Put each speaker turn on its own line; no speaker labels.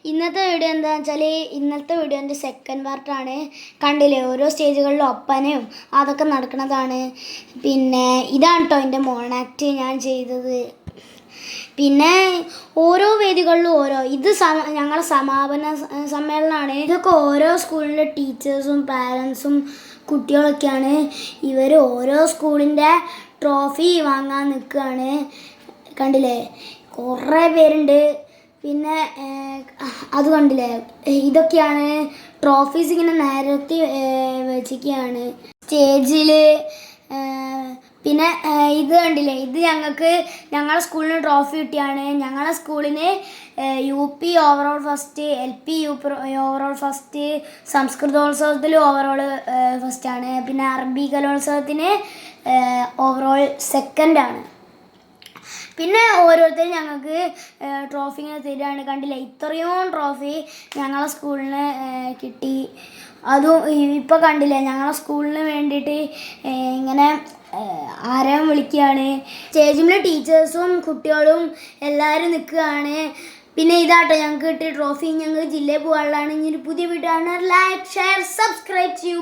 ഇന്നത്തെ വീഡിയോ എന്താണെന്ന് വെച്ചാൽ ഇന്നത്തെ വീഡിയോൻ്റെ സെക്കൻഡ് പാർട്ടാണ്. കണ്ടില്ലേ, ഓരോ സ്റ്റേജുകളിലും ഒപ്പനയും അതൊക്കെ നടക്കുന്നതാണ്. പിന്നെ ഇതാണ് കേട്ടോ എൻ്റെ മോണാക്ട് ഞാൻ ചെയ്തത്. പിന്നെ ഓരോ വേദികളിലും ഇത് ഞങ്ങളുടെ സമാപന സമ്മേളനമാണ്. ഇതൊക്കെ ഓരോ സ്കൂളിൻ്റെ ടീച്ചേഴ്സും പാരൻസും കുട്ടികളൊക്കെയാണ്. ഇവർ ഓരോ സ്കൂളിൻ്റെ ട്രോഫി വാങ്ങാൻ നിൽക്കുകയാണ്. കണ്ടില്ലേ, കുറേ പേരുണ്ട്. പിന്നെ അത് കണ്ടില്ലേ, ഇതൊക്കെയാണ് ട്രോഫീസ്. ഇങ്ങനെ നിരത്തി വെച്ചിരിക്കുകയാണ് സ്റ്റേജിൽ. പിന്നെ ഇത് കണ്ടില്ലേ, ഇത് ഞങ്ങളെ സ്കൂളിന് ട്രോഫി കിട്ടിയാണ്. ഞങ്ങളെ സ്കൂളിന് UP overall first, LP overall first, സംസ്കൃതോത്സവത്തിൽ ഓവറോൾ ഫസ്റ്റാണ്. പിന്നെ അറബി കലോത്സവത്തിന് ഓവറോൾ സെക്കൻഡാണ്. പിന്നെ ഓരോരുത്തരും ഞങ്ങൾക്ക് ട്രോഫി ഇങ്ങനെ തരികയാണ്. കണ്ടില്ല, ഇത്രയും ട്രോഫി ഞങ്ങളെ സ്കൂളിന് കിട്ടി. അതും ഇപ്പോൾ കണ്ടില്ലേ, ഞങ്ങളെ സ്കൂളിന് വേണ്ടിയിട്ട് ഇങ്ങനെ ആരവം വിളിക്കുകയാണ്. സ്റ്റേജിൽ ടീച്ചേഴ്സും കുട്ടികളും എല്ലാവരും നിൽക്കുകയാണ്. പിന്നെ ഇതാട്ടോ ഞങ്ങൾക്ക് കിട്ടിയ ട്രോഫി. ഞങ്ങൾ ജില്ലയിൽ പോകാനുള്ളതാണ്. ഇനി ഒരു പുതിയ വീഡിയോ ആണ്. ലൈക്ക്, ഷെയർ, സബ്സ്ക്രൈബ് ചെയ്യൂ.